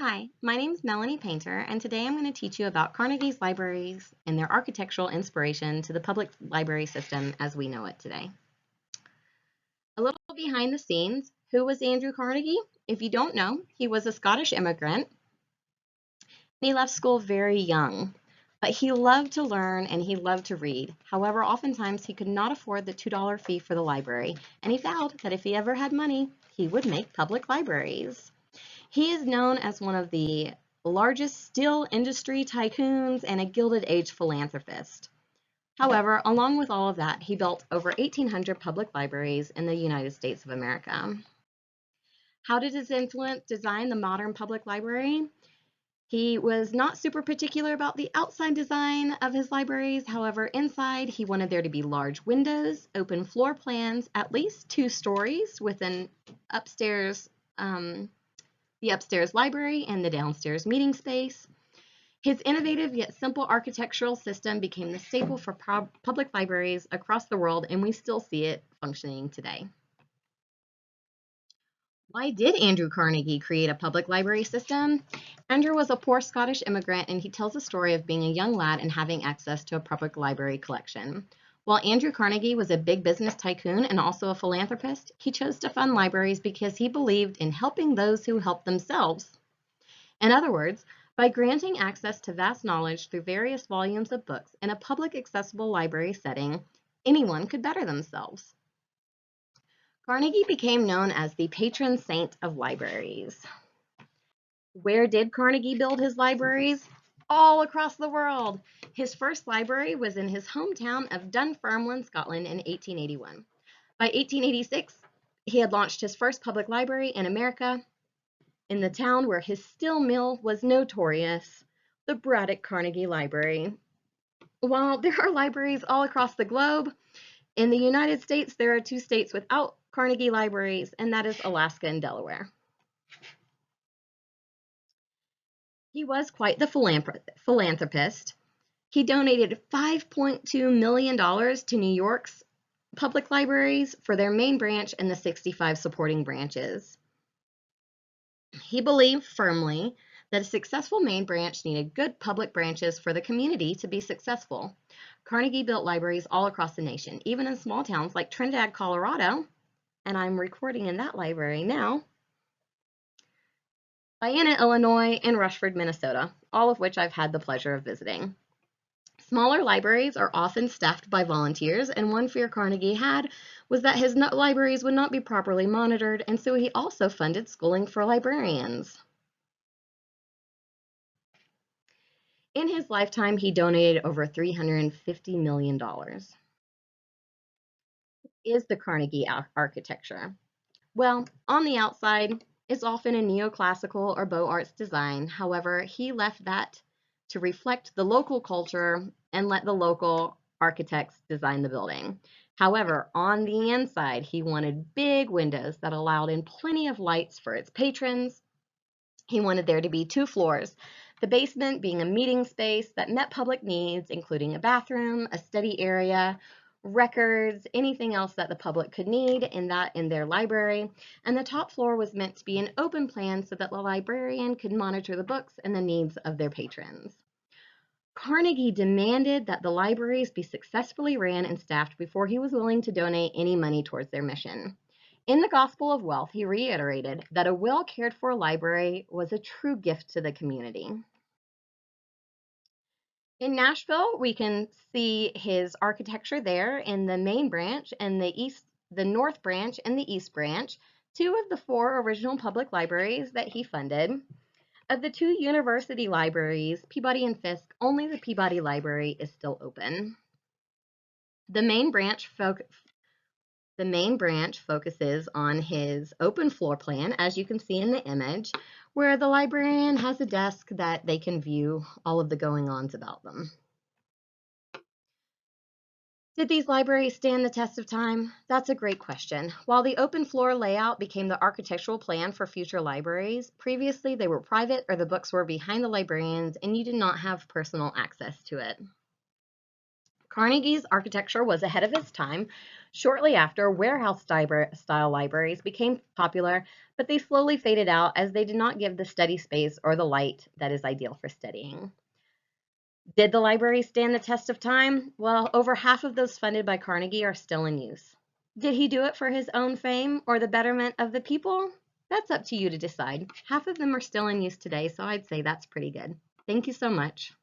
Hi, my name is Melanie Painter, and today I'm going to teach you about Carnegie's libraries and their architectural inspiration to the public library system as we know it today. A little behind the scenes, who was Andrew Carnegie? If you don't know, he was a Scottish immigrant. He left school very young, but he loved to learn and he loved to read. However, oftentimes he could not afford the $2 fee for the library, and he vowed that if he ever had money, he would make public libraries. He is known as one of the largest steel industry tycoons and a Gilded Age philanthropist. However, along with all of that, he built over 1,800 public libraries in the United States of America. How did his influence design the modern public library? He was not super particular about the outside design of his libraries. However, inside, he wanted there to be large windows, open floor plans, at least 2 stories with an upstairs the upstairs library and the downstairs meeting space. His innovative yet simple architectural system became the staple for public libraries across the world, and we still see it functioning today. Why did Andrew Carnegie create a public library system? Andrew was a poor Scottish immigrant, and he tells the story of being a young lad and having access to a public library collection. While Andrew Carnegie was a big business tycoon and also a philanthropist, he chose to fund libraries because he believed in helping those who help themselves. In other words, by granting access to vast knowledge through various volumes of books in a public accessible library setting, anyone could better themselves. Carnegie became known as the patron saint of libraries. Where did Carnegie build his libraries? All across the world. His first library was in his hometown of Dunfermline, Scotland in 1881. By 1886, he had launched his first public library in America, in the town where his steel mill was notorious, the Braddock Carnegie Library. While there are libraries all across the globe, in the United States there are 2 states without Carnegie libraries, and that is Alaska and Delaware. He was quite the philanthropist. He donated $5.2 million to New York's public libraries for their main branch and the 65 supporting branches. He believed firmly that a successful main branch needed good public branches for the community to be successful. Carnegie built libraries all across the nation, even in small towns like Trinidad, Colorado, and I'm recording in that library now, Vienna, Illinois, and Rushford, Minnesota, all of which I've had the pleasure of visiting. Smaller libraries are often staffed by volunteers, and one fear Carnegie had was that his libraries would not be properly monitored, and so he also funded schooling for librarians. In his lifetime, he donated over $350 million. Is the Carnegie architecture? Well, on the outside, it's often a neoclassical or Beaux Arts design. However, he left that to reflect the local culture and let the local architects design the building. However, on the inside, he wanted big windows that allowed in plenty of lights for its patrons. He wanted there to be 2 floors, the basement being a meeting space that met public needs, including a bathroom, a study area, records, anything else that the public could need in their library. And the top floor was meant to be an open plan so that the librarian could monitor the books and the needs of their patrons. Carnegie demanded that the libraries be successfully ran and staffed before he was willing to donate any money towards their mission. In the Gospel of Wealth, he reiterated that a well cared for library was a true gift to the community. In Nashville, we can see his architecture there in the main branch and the north branch and the east branch, 2 of the 4 original public libraries that he funded. Of the 2 university libraries, Peabody and Fisk, only the Peabody Library is still open. The main branch focuses on his open floor plan, as you can see in the image, where the librarian has a desk that they can view all of the going-ons about them. Did these libraries stand the test of time? That's a great question. While the open floor layout became the architectural plan for future libraries, previously they were private or the books were behind the librarians and you did not have personal access to it. Carnegie's architecture was ahead of its time. Shortly after, warehouse-style libraries became popular, but they slowly faded out as they did not give the study space or the light that is ideal for studying. Did the library stand the test of time? Well, over half of those funded by Carnegie are still in use. Did he do it for his own fame or the betterment of the people? That's up to you to decide. Half of them are still in use today, so I'd say that's pretty good. Thank you so much.